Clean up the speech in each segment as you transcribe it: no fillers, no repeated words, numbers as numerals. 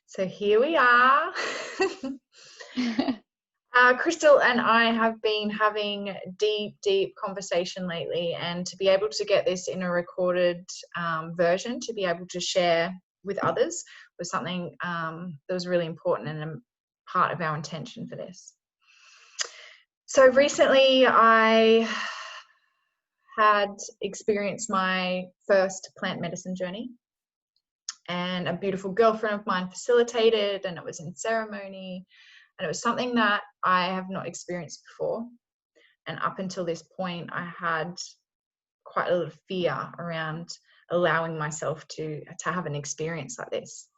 So here we are. Crystal and I have been having deep conversation lately, and to be able to get this in a recorded version to be able to share with others was something that was really important and a part of our intention for this. So recently I had experienced my first plant medicine journey, and a beautiful girlfriend of mine facilitated, and it was in ceremony, and it was something that I have not experienced before. And up until this point, I had quite a lot of fear around allowing myself to have an experience like this.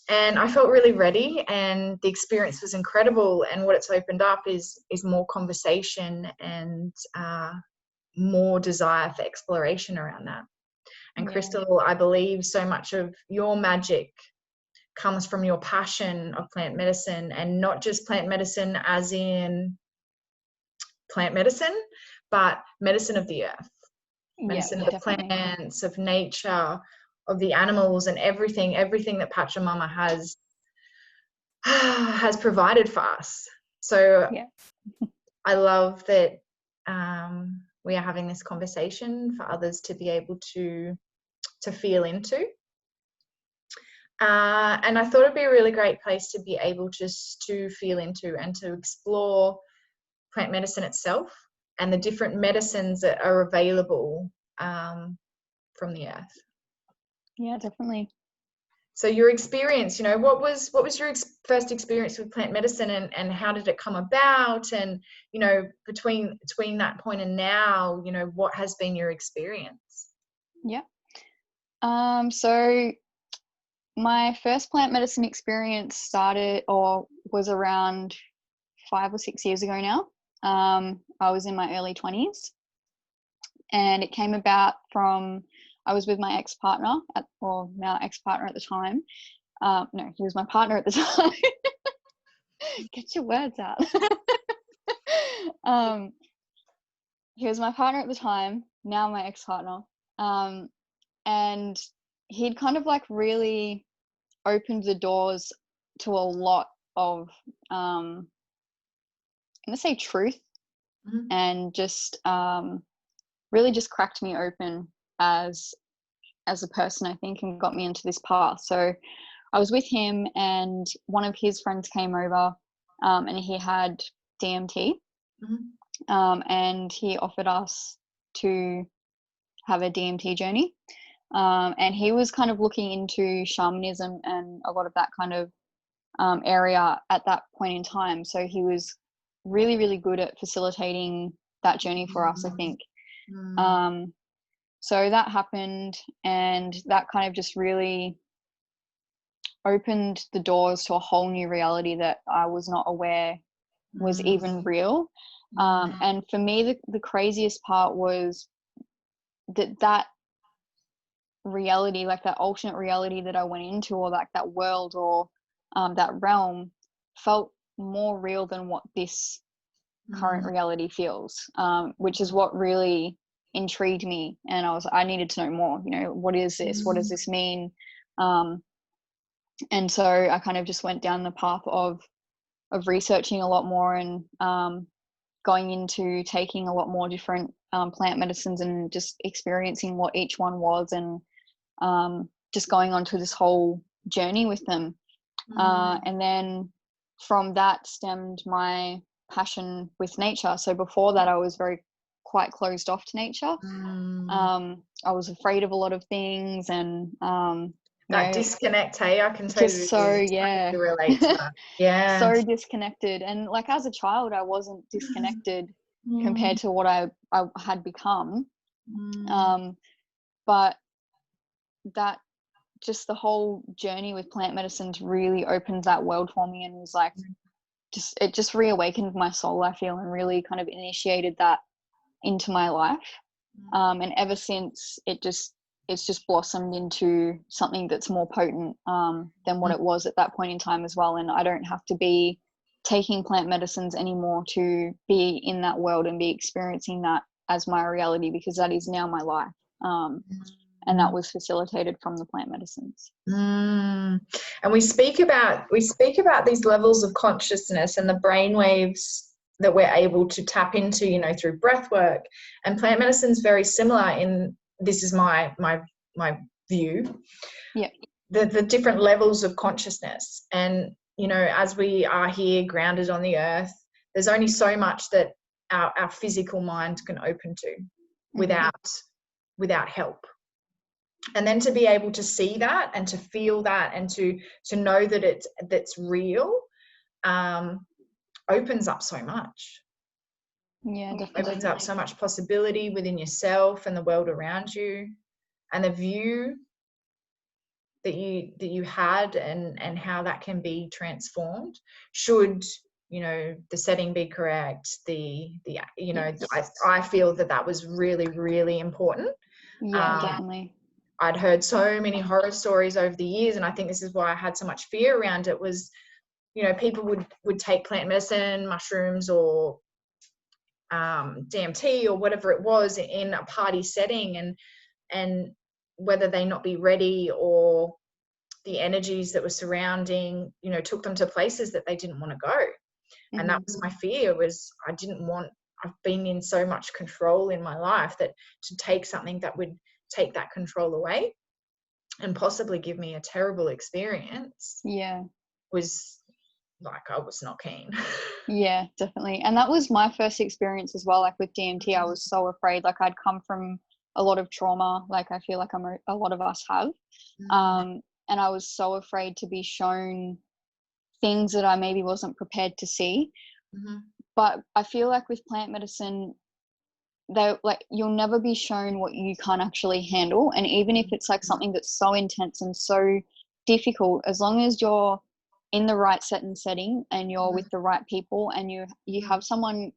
And I felt really ready, and the experience was incredible. And what it's opened up is more conversation and more desire for exploration around that. And Crystal, I believe so much of your magic comes from your passion of plant medicine, and not just plant medicine as in plant medicine, but medicine of the earth, medicine of the plants, of nature, of the animals, and everything that Pachamama has provided for us. So I love that we are having this conversation for others to be able to feel into. And I thought it'd be a really great place to be able just to feel into and to explore plant medicine itself and the different medicines that are available from the earth. Yeah, definitely. So your experience, what was your first experience with plant medicine, and how did it come about? And, between that point and now, what has been your experience? Yeah. So my first plant medicine experience was around 5 or 6 years ago now. I was in my early 20s, and it came about from, I was with my ex-partner, now ex-partner at the time. No, he was my partner at the time. Get your words out. He was my partner at the time, now my ex-partner. And he'd kind of like really opened the doors to a lot of, I'm going to say truth, and just really just cracked me open as a person, I think, and got me into this path. So I was with him, and one of his friends came over, and he had DMT, and he offered us to have a DMT journey. And he was kind of looking into shamanism and a lot of that kind of area at that point in time. So he was really, really good at facilitating that journey for us, I think. So that happened, and that kind of just really opened the doors to a whole new reality that I was not aware was even real. And for me, the craziest part was that reality, like that alternate reality that I went into, or like that world, or that realm, felt more real than what this current reality feels, which is what really intrigued me. And I needed to know more, what is this? What does this mean? And so I kind of just went down the path of researching a lot more, and going into taking a lot more different plant medicines, and just experiencing what each one was, and just going on to this whole journey with them. And then from that stemmed my passion with nature. So before that, I was quite closed off to nature. I was afraid of a lot of things, and that disconnect, hey, I can totally relate to that. Yeah, so disconnected. And like as a child, I wasn't disconnected compared to what I had become. But that, just the whole journey with plant medicines really opened that world for me, and was like, it just reawakened my soul, I feel, and really kind of initiated that into my life. And ever since, it's just blossomed into something that's more potent than what it was at that point in time as well. And I don't have to be taking plant medicines anymore to be in that world and be experiencing that as my reality, because that is now my life. and that was facilitated from the plant medicines. And we speak about these levels of consciousness and the brain waves that we're able to tap into, you know, through breath work. And plant medicine is very similar in, this is my view, yeah, the different levels of consciousness. And, you know, as we are here grounded on the earth, there's only so much that our physical mind can open to without help. And then to be able to see that and to feel that and to know that that's real, opens up so much. Yeah, definitely. Opens up so much possibility within yourself and the world around you, and the view that you had, and how that can be transformed should, you know, the setting be correct. The you know, I feel that was really, really important. Yeah, definitely. I'd heard so many horror stories over the years, and I think this is why I had so much fear around it, was, you know, people would take plant medicine, mushrooms, or DMT or whatever it was in a party setting, and whether they not be ready, or the energies that were surrounding, you know, took them to places that they didn't want to go. And that was my fear, was I've been in so much control in my life that to take something that would take that control away and possibly give me a terrible experience, was like, I was not keen. Yeah, definitely. And that was my first experience as well. Like with DMT, I was so afraid. Like I'd come from a lot of trauma, like I feel like a lot of us have. And I was so afraid to be shown things that I maybe wasn't prepared to see. But I feel like with plant medicine, you'll never be shown what you can't actually handle. And even if it's like something that's so intense and so difficult, as long as you're in the right set and setting, and you're with the right people, and you have someone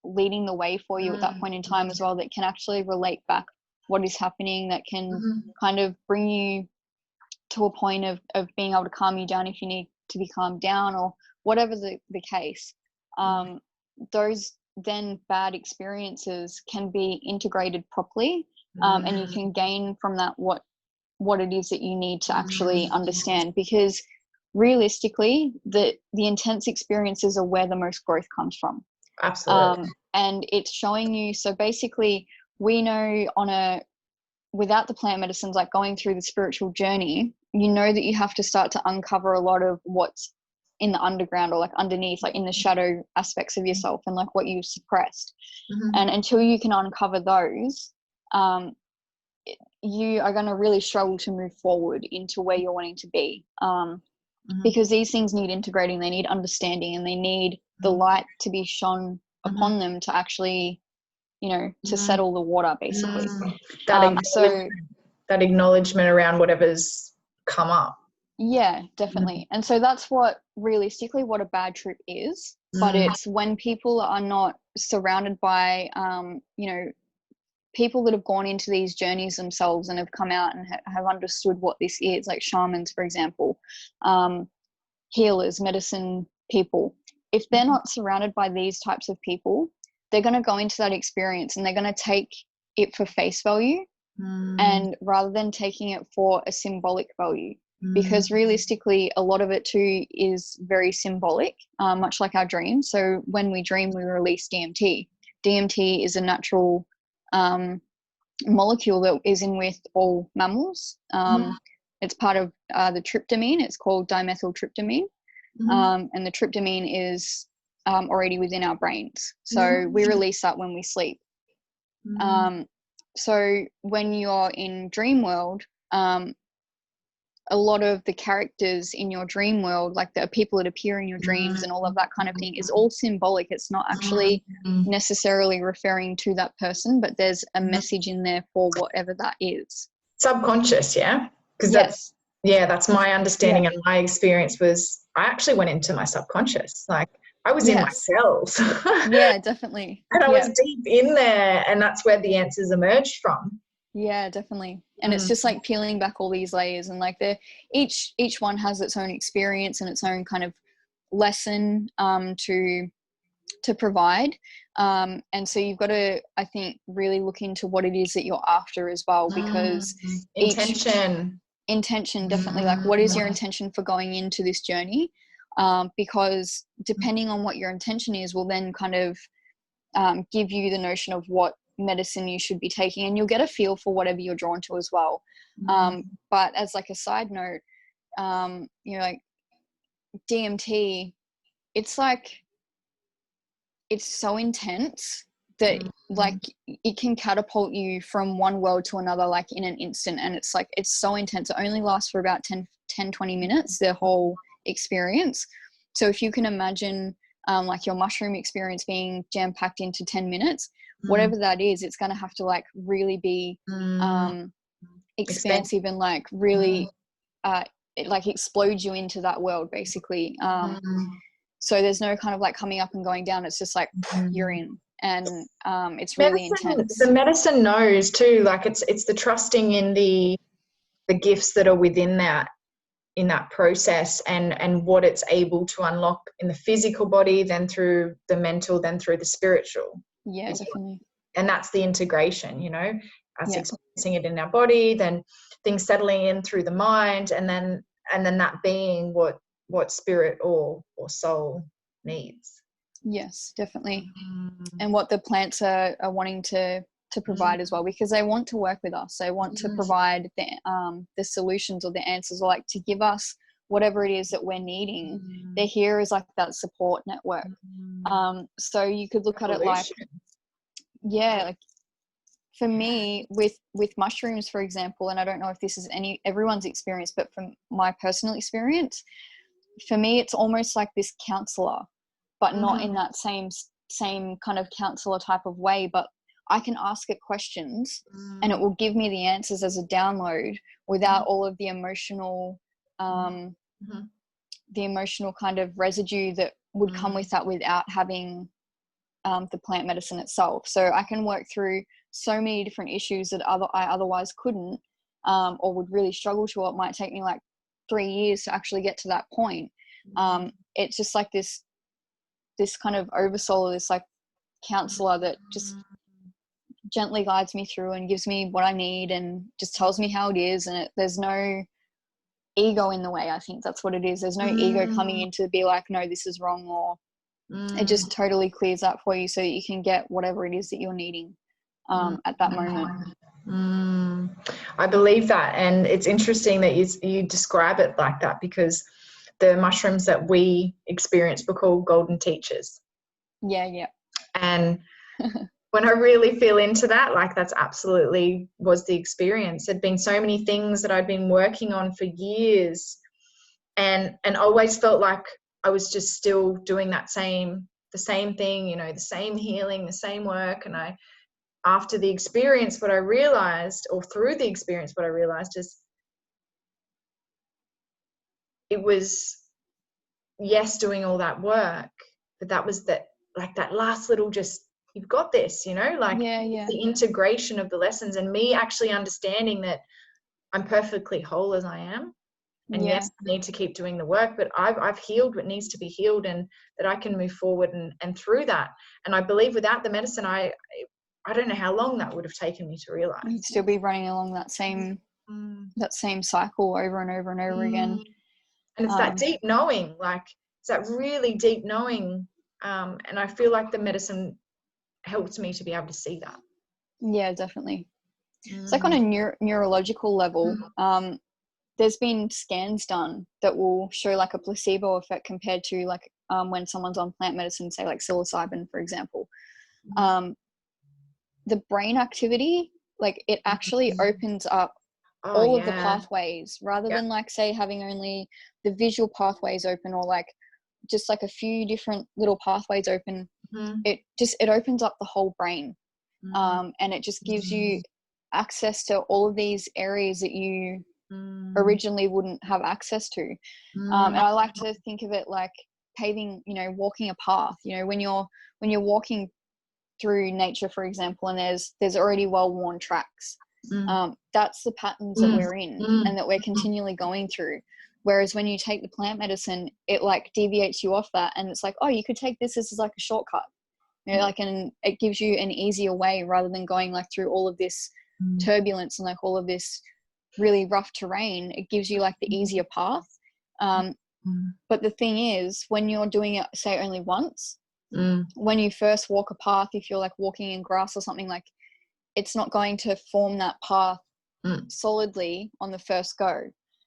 leading the way for you at that point in time as well, that can actually relate back what is happening, that can kind of bring you to a point of being able to calm you down if you need to be calmed down, or whatever the case. Those then bad experiences can be integrated properly, and you can gain from that what it is that you need to actually understand, because realistically the intense experiences are where the most growth comes from. Absolutely. And it's showing you, so basically we know without the plant medicines, like going through the spiritual journey, you know that you have to start to uncover a lot of what's in the underground, or like underneath, like in the shadow aspects of yourself, and like what you've suppressed. And until you can uncover those, you are going to really struggle to move forward into where you're wanting to be, because these things need integrating, they need understanding, and they need the light to be shone upon them to actually, you know, to settle the water, basically. That acknowledgement around whatever's come up. Yeah, definitely. And so that's what realistically what a bad trip is. But it's when people are not surrounded by, you know, people that have gone into these journeys themselves and have come out and have understood what this is, like shamans, for example, healers, medicine people. If they're not surrounded by these types of people, they're going to go into that experience and they're going to take it for face value, and rather than taking it for a symbolic value. Because realistically, a lot of it too is very symbolic, much like our dreams. So when we dream, we release DMT. DMT is a natural molecule that is in with all mammals. It's part of the tryptamine. It's called dimethyltryptamine. And the tryptamine is already within our brains. So we release that when we sleep. So when you're in dream world, a lot of the characters in your dream world, like the people that appear in your dreams and all of that kind of thing, is all symbolic. It's not actually necessarily referring to that person, but there's a message in there for whatever that is. Subconscious, yeah? Because that's my understanding, and my experience was I actually went into my subconscious. Like I was in my cells. Yeah, definitally. And I was deep in there, and that's where the answers emerged from. Yeah, definitely. And it's just like peeling back all these layers, and like each one has its own experience and its own kind of lesson to to provide. And so you've got to, I think, really look into what it is that you're after as well, because intention definitely, like, what is your intention for going into this journey? Because depending on what your intention is will then kind of give you the notion of what medicine you should be taking, and you'll get a feel for whatever you're drawn to as well. But as like a side note, you know, like DMT, it's like, it's so intense that like it can catapult you from one world to another, like in an instant. And it's like, it's so intense. It only lasts for about 20 minutes, the whole experience. So if you can imagine like your mushroom experience being jam-packed into 10 minutes, whatever that is, it's going to have to like really be expansive and like really it like explodes you into that world, basically. So there's no kind of like coming up and going down. It's just like you're in, and it's really intense. The medicine knows too, like it's the trusting in the gifts that are within that, in that process, and what it's able to unlock in the physical body, then through the mental, then through the spiritual. Yeah, definitely. And that's the integration, you know, us experiencing it in our body, then things settling in through the mind, and then that being what spirit or soul needs. Yes, definitely. And what the plants are wanting to provide as well, because they want to work with us. They want to provide the solutions or the answers, or like to give us whatever it is that we're needing. They're here as like that support network. So you could look at it like, like for me with mushrooms, for example, and I don't know if this is everyone's experience, but from my personal experience, for me, it's almost like this counselor, but not in that same kind of counselor type of way, but I can ask it questions and it will give me the answers as a download without all of the emotional, the emotional kind of residue that would come with that without having the plant medicine itself. So I can work through so many different issues that I otherwise couldn't, or would really struggle to, or it might take me like 3 years to actually get to that point. It's just like this kind of oversoul, this like counselor that just gently guides me through and gives me what I need and just tells me how it is. And there's no ego in the way. I think that's what it is. There's no ego coming in to be like, no, this is wrong, or it just totally clears that for you so that you can get whatever it is that you're needing at that moment. I believe that, and it's interesting that you describe it like that, because the mushrooms that we experienced were called golden teachers. Yeah. And when I really feel into that, like that's absolutely was the experience. There'd been so many things that I'd been working on for years, and always felt like I was just still doing the same thing, you know, the same healing, the same work. And after the experience, what I realized, or through the experience, what I realized is it was, yes, doing all that work, but that was that last little, just, you've got this, you know, like the integration of the lessons, and me actually understanding that I'm perfectly whole as I am. And yes, I need to keep doing the work, but I've healed what needs to be healed, and that I can move forward and through that. And I believe without the medicine, I don't know how long that would have taken me to realize. You'd still be running along that same cycle over and over and over again. And it's that deep knowing, like it's that really deep knowing. And I feel like the medicine helped me to be able to see that. Yeah, definitely. It's like on a neurological level. There's been scans done that will show like a placebo effect compared to like when someone's on plant medicine, say like psilocybin, for example. The brain activity, like it actually opens up all of the pathways, rather than like say having only the visual pathways open, or like just like a few different little pathways open. It opens up the whole brain, and it just gives you access to all of these areas that you originally wouldn't have access to. And I like to think of it like paving, you know, walking a path. You know, when you're walking through nature, for example, and there's already well-worn tracks. That's the patterns that we're in and that we're continually going through. Whereas when you take the plant medicine, it like deviates you off that, and it's like, oh, you could take this as like a shortcut. you know, like, and it gives you an easier way rather than going like through all of this turbulence and like all of this really rough terrain. It gives you like the easier path. But the thing is, when you're doing it, say, only once, when you first walk a path, if you're like walking in grass or something, like, it's not going to form that path solidly on the first go.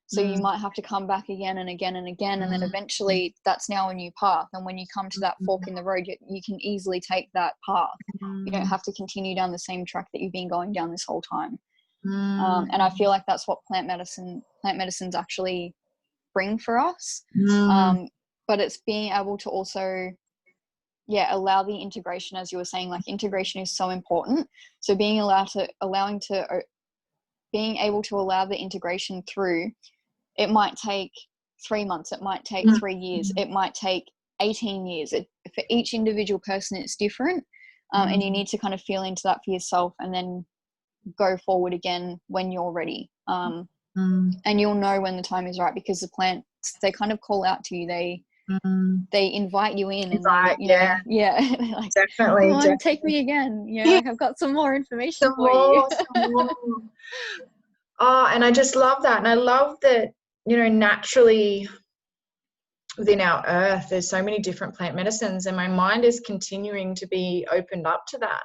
So you might have to come back again and again and again, and then eventually that's now a new path. And when you come to that fork in the road, you can easily take that path. You don't have to continue down the same track that you've been going down this whole time. And I feel like that's what plant medicines actually bring for us. But it's being able to also, allow the integration, as you were saying, like, integration is so important. So being able to allow the integration through, it might take 3 months, it might take 3 years, it might take 18 years. For each individual person, it's different. And you need to kind of feel into that for yourself, and then go forward again when you're ready. And you'll know when the time is right, because the plants, they kind of call out to you. They invite you in, and like, definitely, come on, take me again. Like, I've got some more information for you. Some more. Oh, and I just love that. And I love that, naturally within our earth, there's so many different plant medicines, and my mind is continuing to be opened up to that.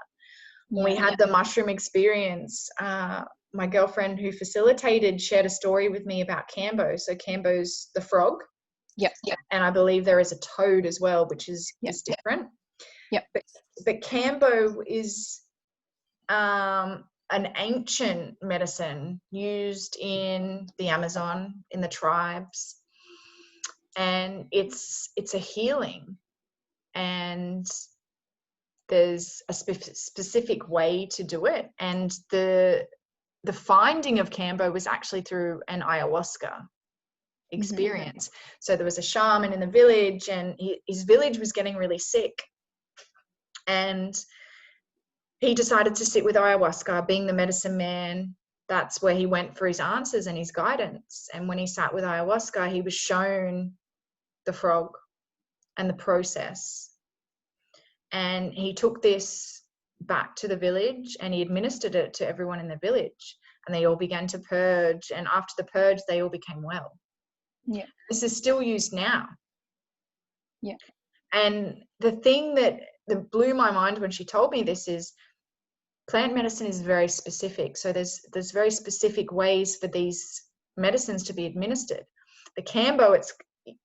When we had the mushroom experience, my girlfriend who facilitated shared a story with me about Cambo. So Cambo's the frog. Yep. And I believe there is a toad as well, which is different. Yep. But Cambo is an ancient medicine used in the Amazon, in the tribes, and it's a healing, and there's a specific way to do it. And the finding of Cambo was actually through an ayahuasca experience. So there was a shaman in the village, and his village was getting really sick, and he decided to sit with ayahuasca. Being the medicine man, that's where he went for his answers and his guidance. And when he sat with ayahuasca, he was shown the frog and the process, and he took this back to the village and he administered it to everyone in the village, and they all began to purge, and after the purge they all became well. This is still used now. And the thing that blew my mind when she told me this is, plant medicine is very specific. So there's very specific ways for these medicines to be administered. The Cambo,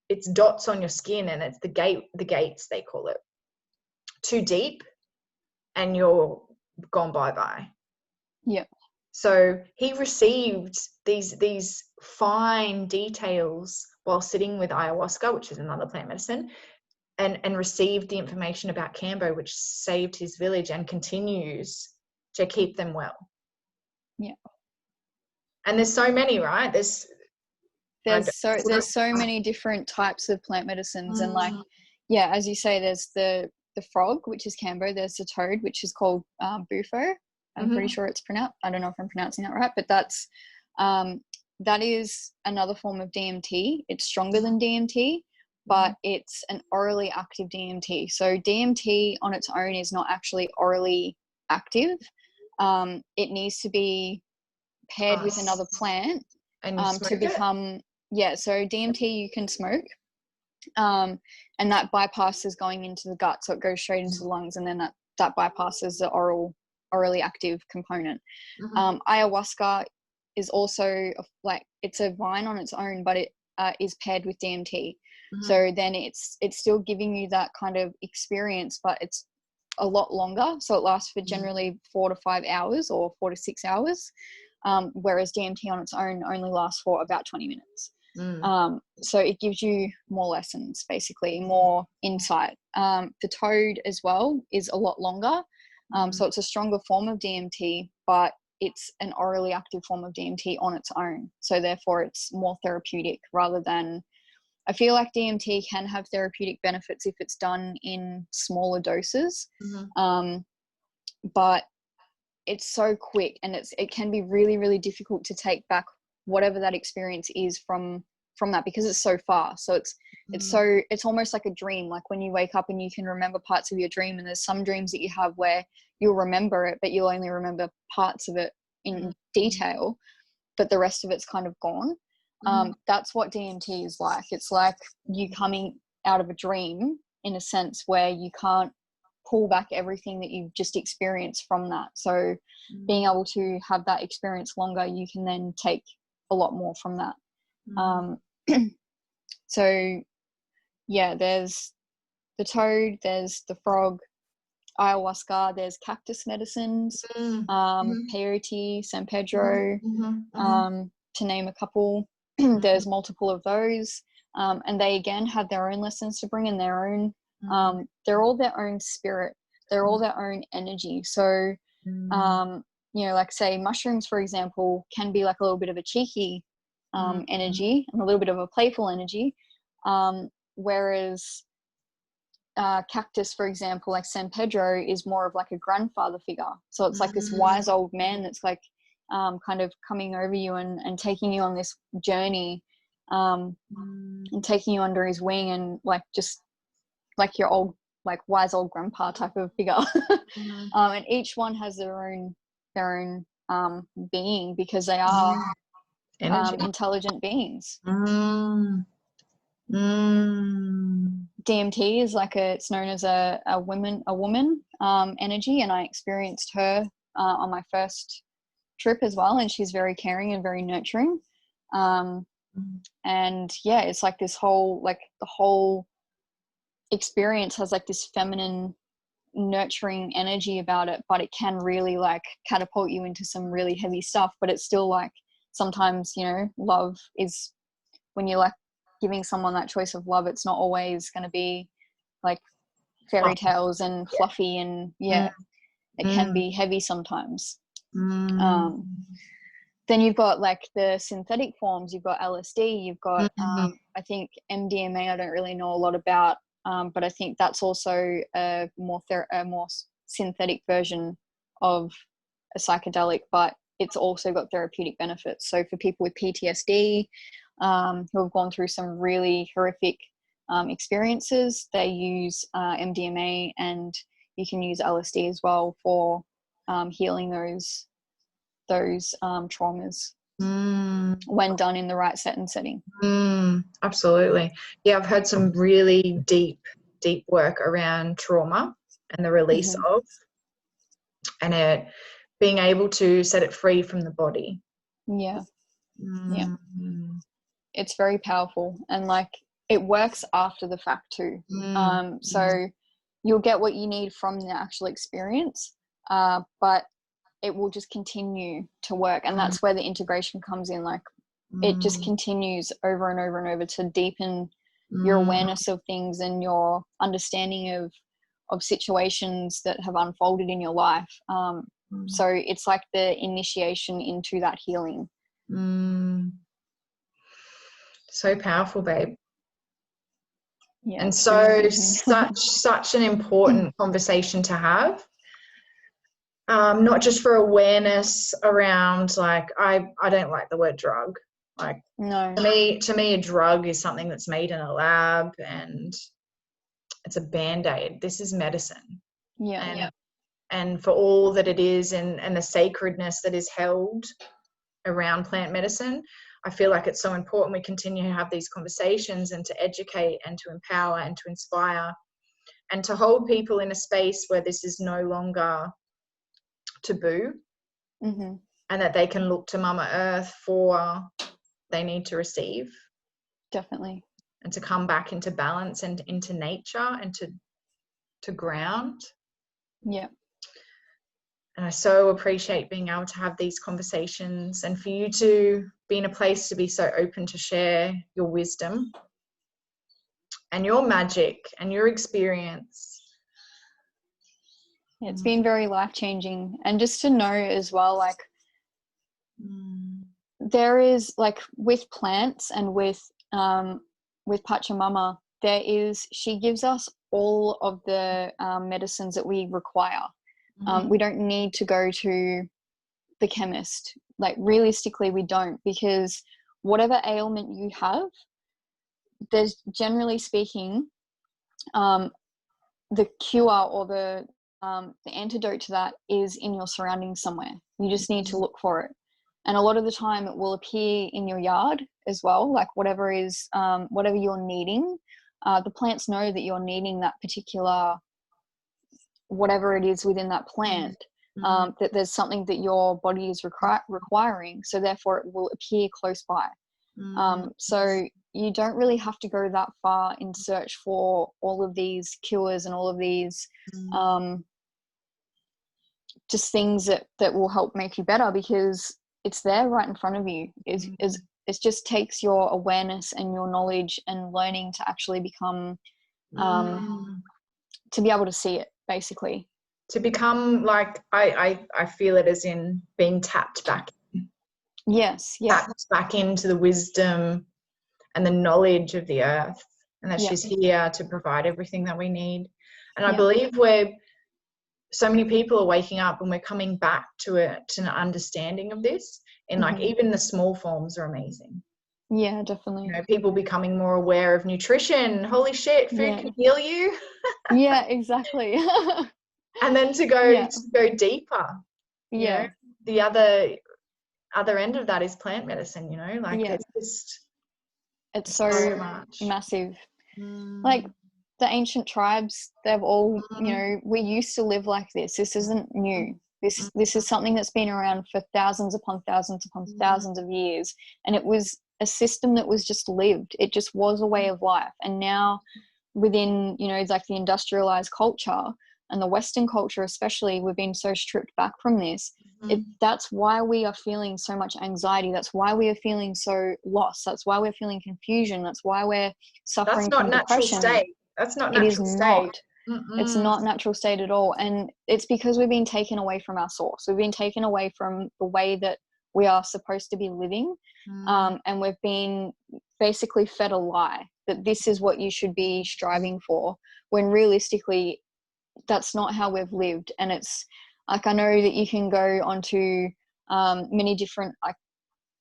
it's dots on your skin, and it's the gates, they call it. Too deep and you're gone bye-bye. So he received these fine details while sitting with ayahuasca, which is another plant medicine, and received the information about Cambo, which saved his village and continues to keep them well. And there's so many, right? There's so many different types of plant medicines. And like, as you say, there's the frog, which is Cambo. There's the toad, which is called bufo. I'm pretty sure it's pronounced. I don't know if I'm pronouncing that right, but that is another form of DMT. It's stronger than DMT, but it's an orally active DMT. So DMT on its own is not actually orally active. It needs to be paired with another plant to become so DMT you can smoke, and that bypasses going into the gut, so it goes straight into the lungs, and then that bypasses the orally active component. Ayahuasca is also like, it's a vine on its own, but it is paired with DMT. So then it's still giving you that kind of experience, but it's a lot longer. So it lasts for generally 4 to 5 hours or 4 to 6 hours, whereas DMT on its own only lasts for about 20 minutes. So it gives you more lessons, basically, more insight. The toad as well is a lot longer. So it's a stronger form of DMT, but it's an orally active form of DMT on its own. So therefore it's more therapeutic, rather than, I feel like DMT can have therapeutic benefits if it's done in smaller doses. But it's so quick, and it can be really, really difficult to take back whatever that experience is from from that, because it's so far. So it's almost like a dream, like when you wake up and you can remember parts of your dream, and there's some dreams that you have where you'll remember it, but you'll only remember parts of it in detail, but the rest of it's kind of gone. That's what DMT is like. It's like you coming out of a dream, in a sense, where you can't pull back everything that you've just experienced from that. So being able to have that experience longer, you can then take a lot more from that. So yeah, there's the toad, there's the frog, ayahuasca, there's cactus medicines, peyote, San Pedro, to name a couple. There's multiple of those, and they again have their own lessons to bring in, their own they're all their own spirit, they're all their own energy. So you know, like say mushrooms, for example, can be like a little bit of a cheeky energy and a little bit of a playful energy, whereas cactus, for example, like San Pedro, is more of like a grandfather figure. So it's like this wise old man that's like kind of coming over you and taking you on this journey, and taking you under his wing, and like just like your old, like wise old grandpa type of figure. And each one has their own being, because they are intelligent beings. DMT is like it's known as a woman energy, and I experienced her on my first trip as well, and she's very caring and very nurturing. And yeah, it's like this whole, like the whole experience has like this feminine nurturing energy about it, but it can really like catapult you into some really heavy stuff. But it's still like, sometimes, you know, love is, when you're like giving someone that choice of love, it's not always going to be like fairy tales and fluffy, and it can be heavy sometimes. Then you've got like the synthetic forms, you've got LSD, you've got I think MDMA, I don't really know a lot about, but I think that's also a more synthetic version of a psychedelic, but it's also got therapeutic benefits. So for people with PTSD, who have gone through some really horrific experiences, they use MDMA, and you can use LSD as well for healing those traumas when done in the right set and setting. Absolutely. Yeah, I've heard some really deep work around trauma and the release of, and it being able to set it free from the body. Yeah. It's very powerful, and like it works after the fact too. So you'll get what you need from the actual experience, but it will just continue to work, and that's where the integration comes in. Like it just continues over and over and over to deepen your awareness of things and your understanding of situations that have unfolded in your life. So it's like the initiation into that healing. So powerful, babe. Yeah, and so such an important conversation to have. Not just for awareness around, like, I don't like the word drug. Like, no, to me, a drug is something that's made in a lab and it's a Band-Aid. This is medicine. And for all that it is, and the sacredness that is held around plant medicine, I feel like it's so important we continue to have these conversations and to educate and to empower and to inspire and to hold people in a space where this is no longer taboo, and that they can look to Mama Earth for they need to receive. Definitely. And to come back into balance and into nature and to ground. Yeah. And I so appreciate being able to have these conversations and for you to be in a place to be so open to share your wisdom and your magic and your experience. Yeah, it's been very life-changing. And just to know as well, like, there is, like, with plants and with Pachamama, she gives us all of the medicines that we require. We don't need to go to the chemist. Like, realistically, we don't, because whatever ailment you have, there's, generally speaking, the cure or the antidote to that is in your surroundings somewhere. You just need to look for it. And a lot of the time it will appear in your yard as well, like whatever you're needing. The plants know that you're needing that particular, whatever it is within that plant, that there's something that your body is requiring. So therefore it will appear close by. So you don't really have to go that far in search for all of these cures and all of these just things that will help make you better, because it's there right in front of you. It just takes your awareness and your knowledge and learning to actually become to be able to see it, basically. To become like, I feel it as in being tapped back. Yes, yeah. Tapped back into the wisdom and the knowledge of the earth, and that she's here to provide everything that we need. And I believe so many people are waking up and we're coming back to an understanding of this. And like even the small forms are amazing. Yeah, definitely. You know, people becoming more aware of nutrition. Holy shit, food can heal you. Yeah, exactly. And then to go deeper. You know, the other end of that is plant medicine, you know, like it's so much. massive. Like the ancient tribes, they've all, you know, we used to live like this. This isn't new. This is something that's been around for thousands upon thousands upon thousands of years. And it was a system that was just lived. It just was a way of life. And now within, you know, like the industrialized culture and the Western culture especially, we've been so stripped back from this. That's why we are feeling so much anxiety. That's why we are feeling so lost. That's why we're feeling confusion. That's why we're suffering from depression. That's not natural state. It's not natural state at all. And it's because we've been taken away from our source. We've been taken away from the way that we are supposed to be living. And we've been basically fed a lie that this is what you should be striving for, when realistically that's not how we've lived. And it's like, I know that you can go onto many different like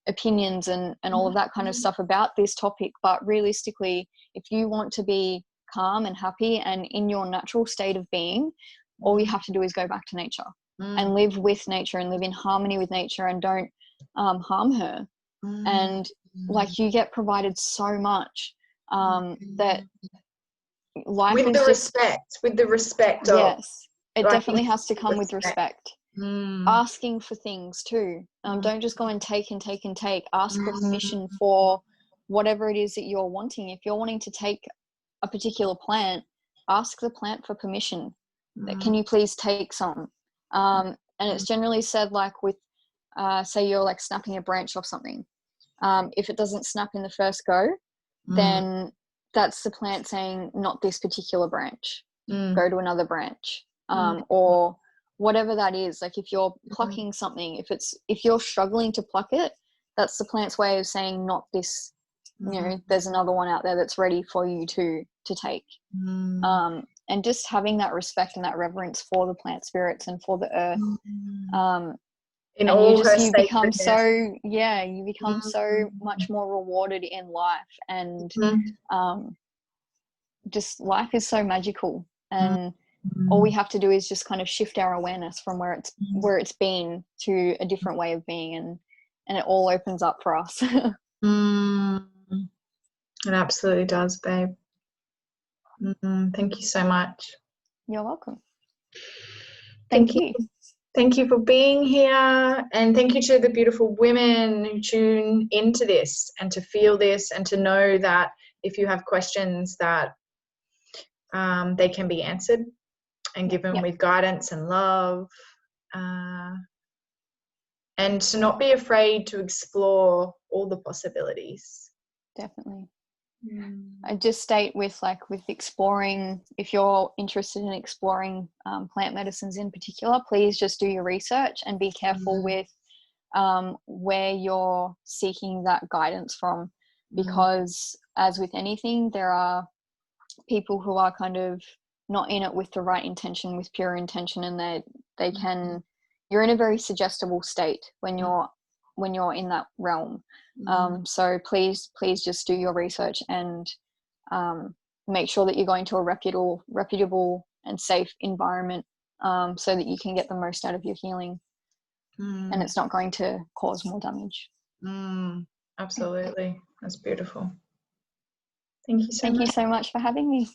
opinions and all of that kind of stuff about this topic, but realistically, if you want to be calm and happy and in your natural state of being, all you have to do is go back to nature and live with nature and live in harmony with nature, and don't harm her. And like, you get provided so much that life with is the respect yes, it like, definitely has to come with respect. Asking for things too. Don't just go and take and take and take. Ask for permission for whatever it is that you're wanting. If you're wanting to take a particular plant, ask the plant for permission. Can you please take some? And it's generally said, like with say you're like snapping a branch off something, if it doesn't snap in the first go, then that's the plant saying, not this particular branch, go to another branch. Or whatever that is. Like if you're plucking something, if you're struggling to pluck it, that's the plant's way of saying, not this, you know, there's another one out there that's ready for you to take. And just having that respect and that reverence for the plant spirits and for the earth. In all you become so so much more rewarded in life. And just life is so magical, and all we have to do is just kind of shift our awareness from where it's been to a different way of being, and it all opens up for us. It absolutely does, babe. Thank you so much. You're welcome. Thank you. Thank you for being here, and thank you to the beautiful women who tune into this and to feel this, and to know that if you have questions that they can be answered and given with guidance and love, and to not be afraid to explore all the possibilities. Definitely. I just state with exploring, if you're interested in exploring plant medicines in particular, please just do your research and be careful with where you're seeking that guidance from, because as with anything, there are people who are kind of not in it with the right intention, with pure intention, and they can, you're in a very suggestible state when you're in that realm. So please just do your research and make sure that you're going to a reputable and safe environment, so that you can get the most out of your healing, and it's not going to cause more damage. Absolutely. That's beautiful. Thank you so Thank much. you so much for having me.